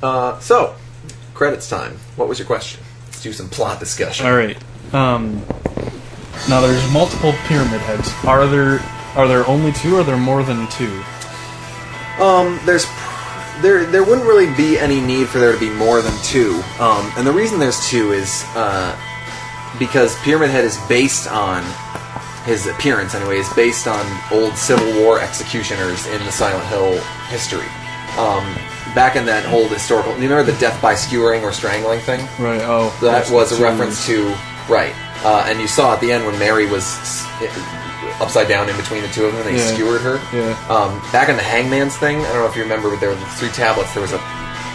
So, credits time. What was your question? Let's do some plot discussion. All right. Now there's multiple pyramid heads. Are there only two, or are there more than two? There wouldn't really be any need for there to be more than two. And the reason there's two is because Pyramid Head is based on his appearance. Anyway, is based on old Civil War executioners in the Silent Hill history. Back in that whole historical... You remember the death by skewering or strangling thing? Right, oh. That was a reference to... Right. And you saw at the end when Mary was upside down in between the two of them, they skewered her. Yeah. Back in the Hangman's thing, I don't know if you remember, but there were the 3 tablets. There was a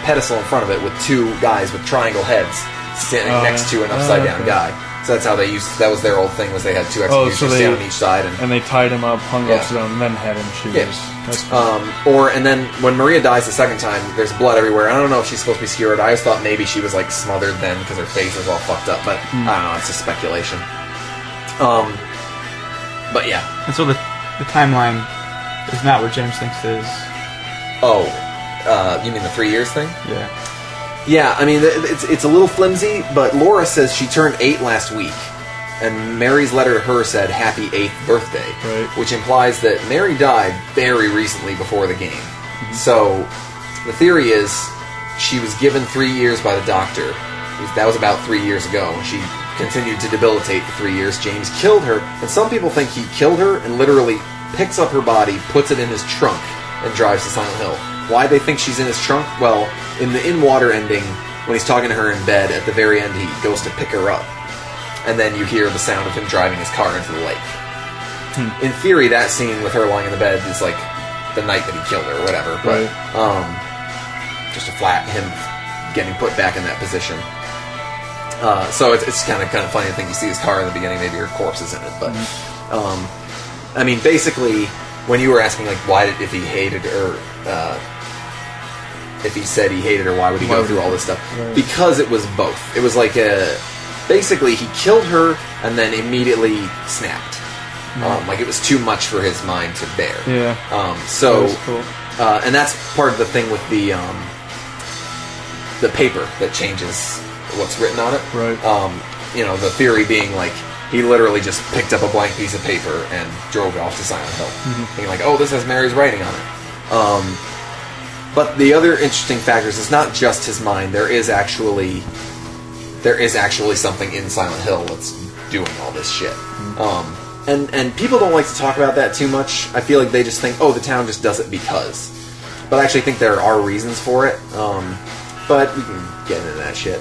pedestal in front of it with 2 guys with triangle heads standing next to an upside-down guy. So that's how they used... That was their old thing, was they had 2 executioners stand on each side. And they tied him up, hung upside down, and then had him shoot. Yeah. And then when Maria dies the second time, there's blood everywhere. I don't know if she's supposed to be skewered. I just thought maybe she was like smothered then because her face was all fucked up. But I don't know. It's just speculation. But yeah. And so the timeline is not what James thinks it is. Oh, you mean the 3 years thing? Yeah. Yeah, I mean, it's a little flimsy, but Laura says she turned 8 last week, and Mary's letter to her said, happy 8th birthday, right. Which implies that Mary died very recently before the game. Mm-hmm. So, the theory is, she was given 3 years by the doctor. That was about 3 years ago, and she continued to debilitate for 3 years. James killed her, and some people think he killed her and literally picks up her body, puts it in his trunk, and drives to Silent Hill. Why they think she's in his trunk? Well, in the in-water ending, when he's talking to her in bed, at the very end he goes to pick her up. And then you hear the sound of him driving his car into the lake. In theory, that scene with her lying in the bed is like the night that he killed her or whatever. But just a flat him getting put back in that position. So it's kind of funny to think you see his car in the beginning, maybe her corpse is in it. But, I mean, basically, when you were asking, like, if he hated her... if he said he hated her, why would he go through all this stuff? Right. Because it was both. It was like basically he killed her and then immediately snapped. Like it was too much for his mind to bear. Yeah. So, that was cool. And that's part of the thing with the paper that changes what's written on it. Right. The theory being like he literally just picked up a blank piece of paper and drove off to Silent Hill, thinking like, oh, this has Mary's writing on it. But the other interesting factor is it's not just his mind. There is actually something in Silent Hill that's doing all this shit. And people don't like to talk about that too much. I feel like they just think, oh, the town just does it because. But I actually think there are reasons for it. But we can get into that shit.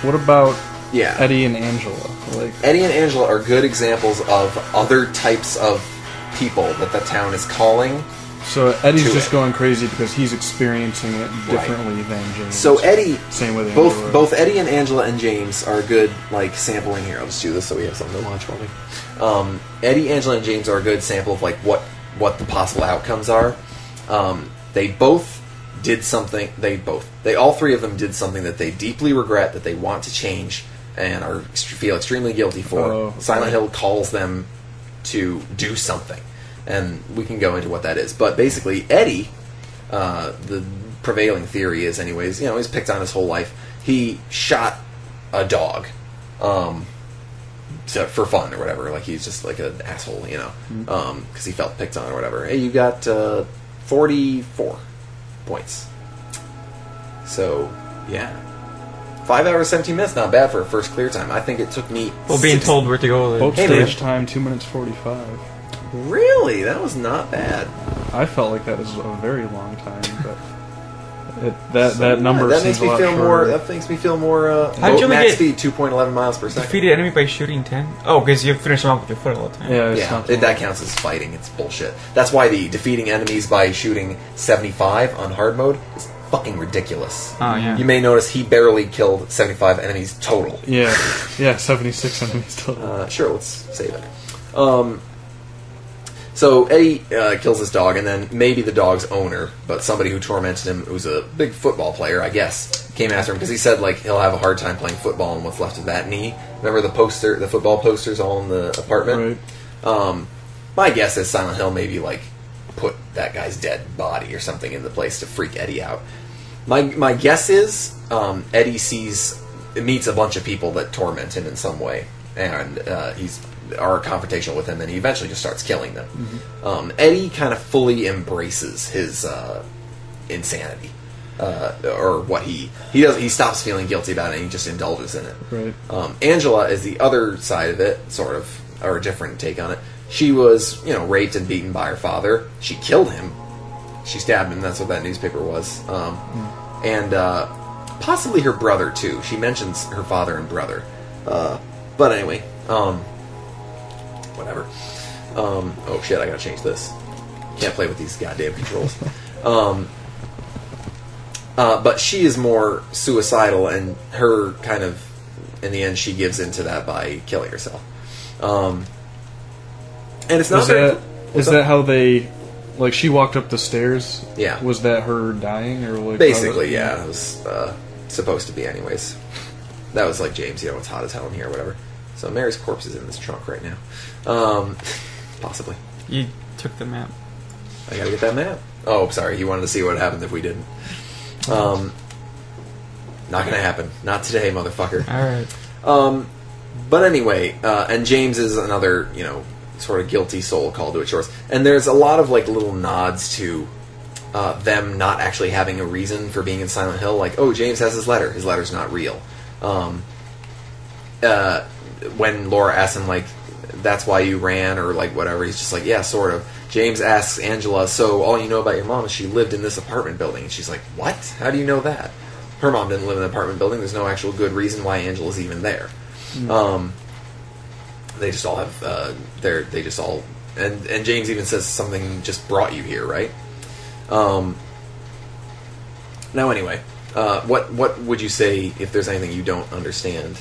What about Yeah. Eddie and Angela. Like Eddie and Angela are good examples of other types of people that the town is calling. So Eddie's just going crazy because he's experiencing it differently than James. So Eddie, same with both Eddie and Angela and James are good, like, sampling here. I'll just do this so we have something to watch for me. Eddie, Angela, and James are a good sample of like what the possible outcomes are. They both did something. They all three of them did something that they deeply regret, that they want to change, and feel extremely guilty for. Silent Hill calls them to do something. And we can go into what that is. But basically, Eddie, the prevailing theory is anyways, he's picked on his whole life. He shot a dog for fun or whatever. Like, he's just like an asshole, because he felt picked on or whatever. Hey, you got 44 points. So, yeah. 5 hours, 17 minutes, not bad for a first clear time. I think it took me... Well, being told where to go... Boat stage time, 2 minutes 45. Really? That was not bad. I felt like that was a very long time, but that number that seems makes me a lot feel shorter. more. That makes me feel more. How'd you max get speed 2.11 miles per second. Defeated enemy by shooting 10? Oh, because you finish them off with your foot all the time. Yeah, that counts as fighting. It's bullshit. That's why the defeating enemies by shooting 75 on hard mode is fucking ridiculous. Oh, yeah. You may notice he barely killed 75 enemies total. Yeah, 76 enemies total. Sure, let's save it. So Eddie kills his dog, and then maybe the dog's owner, but somebody who tormented him, who's a big football player, I guess, came after him because he said like he'll have a hard time playing football on what's left of that knee. Remember the football posters all in the apartment? Right. My guess is Silent Hill maybe like put that guy's dead body or something in the place to freak Eddie out. My guess is Eddie meets a bunch of people that torment him in some way, and he's are confrontational with him, and he eventually just starts killing them. Mm-hmm. Eddie kind of fully embraces his insanity, or what he does. He stops feeling guilty about it, and he just indulges in it. Right. Angela is the other side of it, sort of, or a different take on it. She was, raped and beaten by her father. She killed him. She stabbed him. That's what that newspaper was. And possibly her brother too. She mentions her father and brother. But anyway, whatever. Oh shit! I gotta change this. Can't play with these goddamn controls. But she is more suicidal, and her kind of, in the end, she gives into that by killing herself. And it's not is that how they, like, she walked up the stairs? Yeah. Was that her dying, or like basically? Yeah, it was supposed to be, anyways. That was like James. It's hot as hell in here, or whatever. So Mary's corpse is in this trunk right now. Possibly. You took the map. I gotta get that map. Oh, sorry. You wanted to see what happened if we didn't. Not gonna happen. Not today, motherfucker. Alright. But anyway, and James is another, sort of guilty soul called to its shores. And there's a lot of, like, little nods to them not actually having a reason for being in Silent Hill. Like, oh, James has his letter. His letter's not real. When Laura asks him, like, that's why you ran, or, like, whatever, he's just like, yeah, sort of. James asks Angela, so all you know about your mom is she lived in this apartment building. And she's like, what? How do you know that? Her mom didn't live in an apartment building. There's no actual good reason why Angela's even there. Mm. They just all have, they just all, and James even says something just brought you here, right? Now anyway, what would you say if there's anything you don't understand?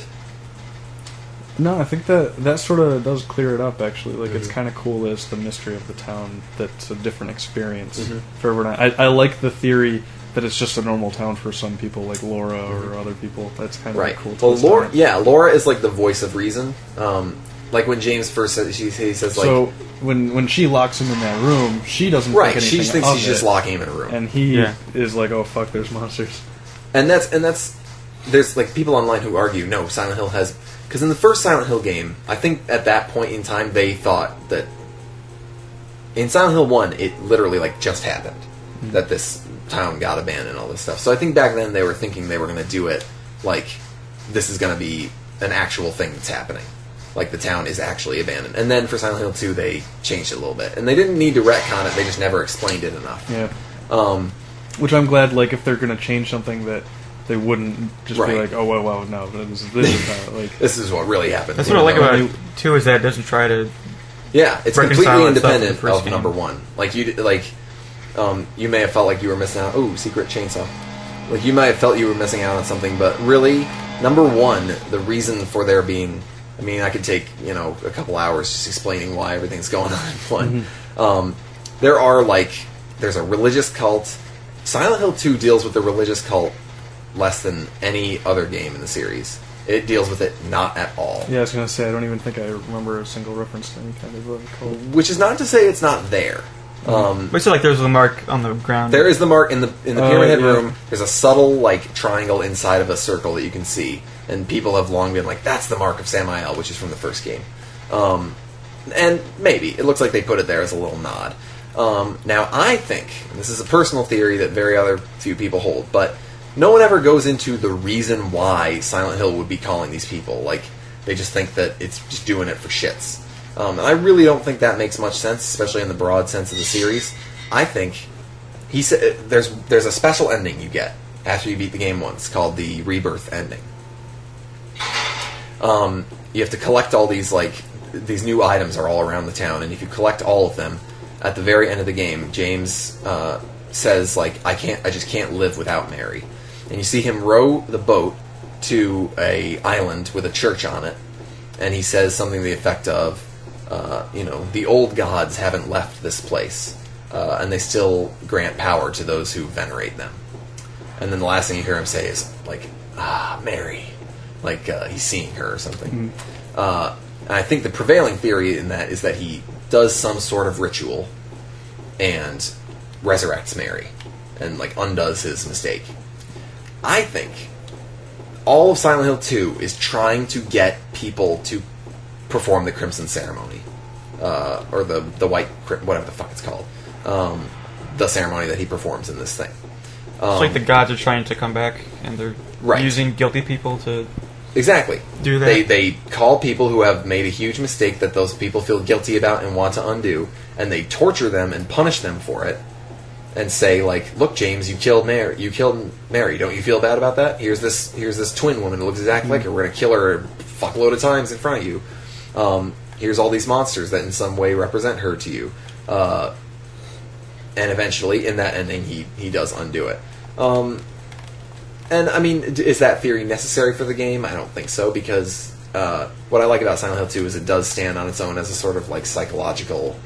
No, I think that sort of does clear it up, actually. Like, it's kind of cool that it's the mystery of the town that's a different experience for everyone. I like the theory that it's just a normal town for some people, like Laura or other people. That's kind of right. a cool twist. Well, Laura is like the voice of reason. Like when James first says, he says, like... So, when she locks him in that room, she doesn't think anything she thinks of she's just locking him in a room. And he is like, oh, fuck, there's monsters. And that's... There's, like, people online who argue, no, Silent Hill has... Because in the first Silent Hill game, I think at that point in time, they thought that... In Silent Hill 1, it literally, like, just happened. Mm-hmm. That this town got abandoned and all this stuff. So I think back then they were thinking they were going to do it like, this is going to be an actual thing that's happening. Like, the town is actually abandoned. And then for Silent Hill 2, they changed it a little bit. And they didn't need to retcon it, they just never explained it enough. Yeah. Which I'm glad, like, if they're going to change something that... They wouldn't just be like, oh, well, no, this is not, like... This is what really happened. That's what I like about it, too, is that it doesn't try to... Yeah, it's completely independent of game. Number one. Like, you may have felt like you were missing out... Ooh, secret chainsaw. Like, you might have felt you were missing out on something, but really, number one, the reason for there being... I mean, I could take, a couple hours just explaining why everything's going on in one. Mm-hmm. There's a religious cult. Silent Hill 2 deals with the religious cult less than any other game in the series. It deals with it not at all. Yeah, I was going to say, I don't even think I remember a single reference to any kind of cult. Which is not to say it's not there. But so, like, there's a mark on the ground. There is the mark in the Pyramid Head room. There's a subtle, like, triangle inside of a circle that you can see. And people have long been like, that's the mark of Samael, which is from the first game. And maybe. It looks like they put it there as a little nod. Now, I think, and this is a personal theory that very other few people hold, but no one ever goes into the reason why Silent Hill would be calling these people. Like, they just think that it's just doing it for shits. And I really don't think that makes much sense, especially in the broad sense of the series. I think he said there's a special ending you get after you beat the game once called the Rebirth ending. You have to collect all these, like, these new items are all around the town, and if you collect all of them, at the very end of the game, James says, like, I just can't live without Mary. And you see him row the boat to a island with a church on it, and he says something to the effect of, the old gods haven't left this place, and they still grant power to those who venerate them. And then the last thing you hear him say is, like, Mary. Like, he's seeing her or something. Mm. And I think the prevailing theory in that is that he does some sort of ritual and resurrects Mary and, like, undoes his mistake. I think all of Silent Hill 2 is trying to get people to perform the Crimson Ceremony. Or the White... whatever the fuck it's called. The ceremony that he performs in this thing. It's like the gods are trying to come back, and they're using guilty people to... Exactly. Do that. They call people who have made a huge mistake that those people feel guilty about and want to undo, and they torture them and punish them for it, and say, like, look, James, you killed Mary. Don't you feel bad about that? Here's this twin woman who looks exactly like her. We're gonna kill her a fuckload of times in front of you. Here's all these monsters that in some way represent her to you. And eventually, in that ending, he does undo it. And, I mean, is that theory necessary for the game? I don't think so, because what I like about Silent Hill 2 is it does stand on its own as a sort of, like, psychological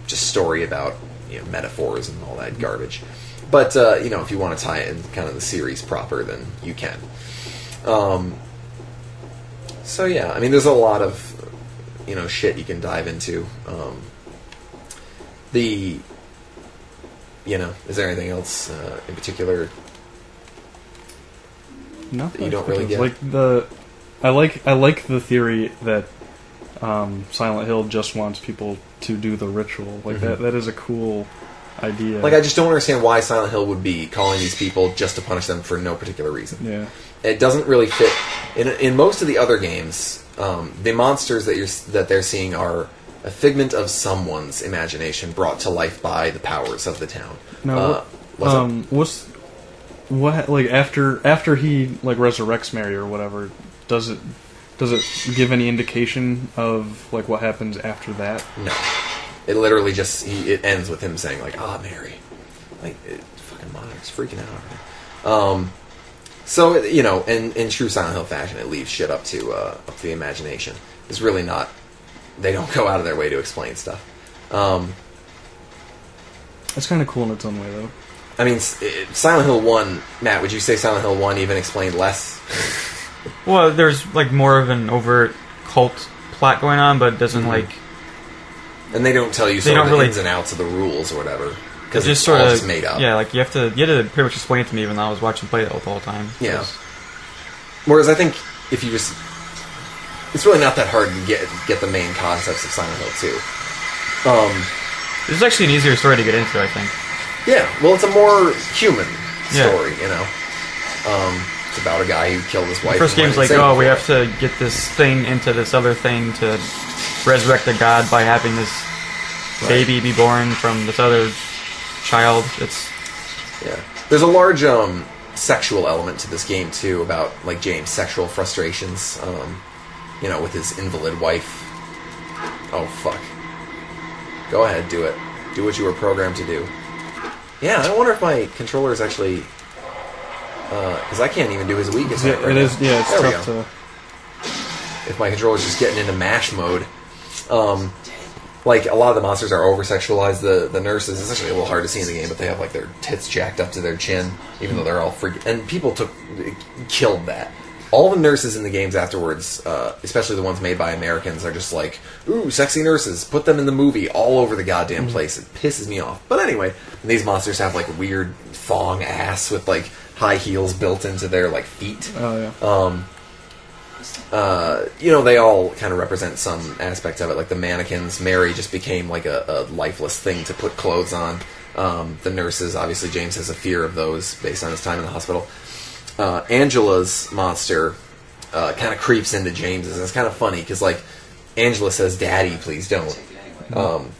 just story about, you know, metaphors and all that garbage. But, you know, if you want to tie it in kind of the series proper, then you can. So, yeah, I mean, there's a lot of, you know, shit you can dive into. You know, is there anything else in particular... No, that you don't really get? I like the theory that Silent Hill just wants people to do the ritual. Like that is a cool idea. Like, I just don't understand why Silent Hill would be calling these people just to punish them for no particular reason. Yeah, it doesn't really fit in most of the other games. The monsters that they're seeing are a figment of someone's imagination brought to life by the powers of the town. Now, what like after he like resurrects Mary or whatever, does it give any indication of like what happens after that? No, it literally just it ends with him saying like, Mary, like fucking mother's freaking out. So you know, in true Silent Hill fashion, it leaves shit up to the imagination. It's really not. They don't go out of their way to explain stuff. It's kind of cool in its own way, though. I mean, Silent Hill 1... Matt, would you say Silent Hill 1 even explained less? Well, there's, like, more of an overt cult plot going on, but it doesn't, like... And they don't tell you sort of the ins and outs of the rules or whatever. Because it's all just made up. Yeah, like, you had to pretty much explain it to me even though I was watching play the whole time. Yeah. Whereas I think if you just... It's really not that hard to get the main concepts of Silent Hill 2. This is actually an easier story to get into, I think. Yeah, well, it's a more human story, you know. It's about a guy who killed his wife. The first game's like, we have to get this thing into this other thing to resurrect the god by having this baby be born from this other child. Yeah. There's a large sexual element to this game, too, about, like, James' sexual frustrations, you know, with his invalid wife. Oh, fuck. Go ahead, do it. Do what you were programmed to do. Yeah, I wonder if my controller is actually... Because I can't even do his weakest. Yeah, right it's there tough to... If my controller's just getting into mash mode. Like, a lot of the monsters are over-sexualized. The nurses, it's actually a little hard to see in the game, but they have, like, their tits jacked up to their chin, even though they're all freaking... And people killed that. All the nurses in the games afterwards, especially the ones made by Americans, are just like, ooh, sexy nurses. Put them in the movie all over the goddamn place. It pisses me off. But anyway, these monsters have, like, weird thong ass with, like, high heels built into their, like, feet. Oh, yeah. You know, they all kind of represent some aspect of it. Like the mannequins, Mary just became, like, a lifeless thing to put clothes on. The nurses, obviously, James has a fear of those based on his time in the hospital. Angela's monster kind of creeps into James's. And it's kind of funny because, like, Angela says, "Daddy, please don't."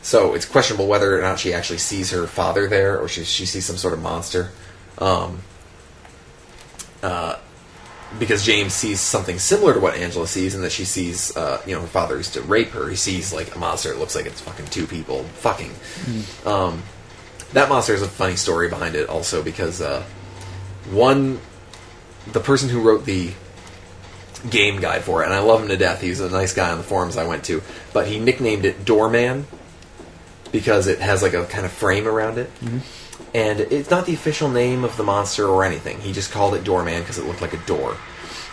So it's questionable whether or not she actually sees her father there, or she sees some sort of monster. Because James sees something similar to what Angela sees, and that she sees, her father used to rape her. He sees, like, a monster. It looks like it's fucking two people fucking. That monster has a funny story behind it also, because the person who wrote the game guide for it, and I love him to death, he's a nice guy on the forums I went to, but he nicknamed it Doorman because it has, like, a kind of frame around it. And it's not the official name of the monster or anything. He just called it Doorman because it looked like a door.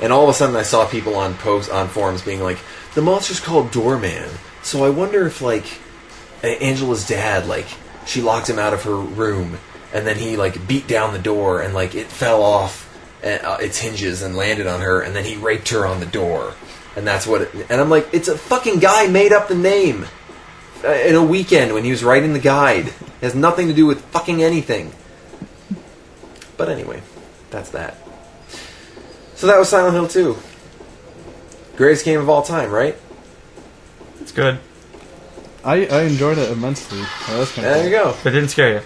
And all of a sudden I saw people on forums being like, the monster's called Doorman, so I wonder if, like, Angela's dad, like, she locked him out of her room and then he like beat down the door, and like it fell off its hinges and landed on her, and then he raped her on the door, and that's what. And I'm like, it's a fucking guy made up the name in a weekend when he was writing the guide. It has nothing to do with fucking anything. But anyway, that's that. So that was Silent Hill 2. Greatest game of all time, right? It's good. I enjoyed it immensely. That's kind of There you go. But it didn't scare you.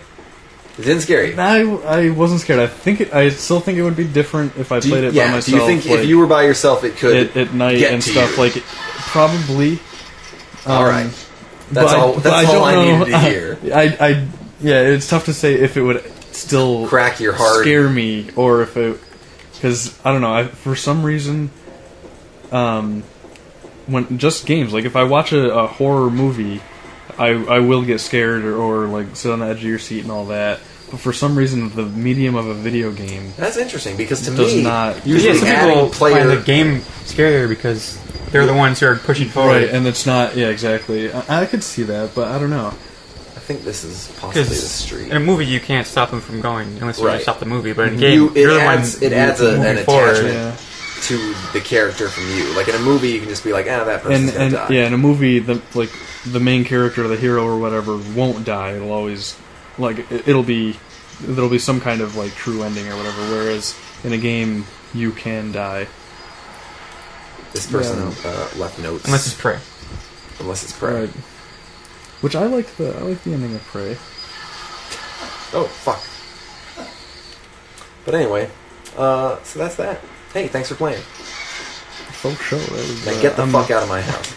It didn't scare you. I wasn't scared. I still think it would be different if I played it by myself. Do you think like, if you were by yourself, it could at night get and to stuff you? like Probably. All right. That's but all. but That's all I don't needed to hear. Yeah, it's tough to say if it would still Crack your heart. scare me, or if it, because I don't know. For some reason, when just games, like if I watch a horror movie, I will get scared or like sit on the edge of your seat and all that. But for some reason, the medium of a video game That's interesting because to does me, not. usually some adding people player. find the game scarier because they're the ones who are pushing forward. Right, and it's not. Yeah, exactly. I could see that, but I don't know. I think this is possibly the street. In a movie, you can't stop them from going unless you Right. stop the movie. But in a game, It you're the adds one an moving forward. attachment Yeah. to the character from you. Like in a movie, you can just be like, that person's gonna And die. yeah, in a movie, the main character, the hero or whatever, won't die. It'll always there'll be some kind of like true ending or whatever. Whereas in a game, you can die. This person left notes. Unless it's Prey. Unless it's Prey. Right. Which I like the ending of Prey. Oh fuck. But anyway, so that's that. Hey, thanks for playing. Folk show. That was, Now get the I'm- fuck out of my house.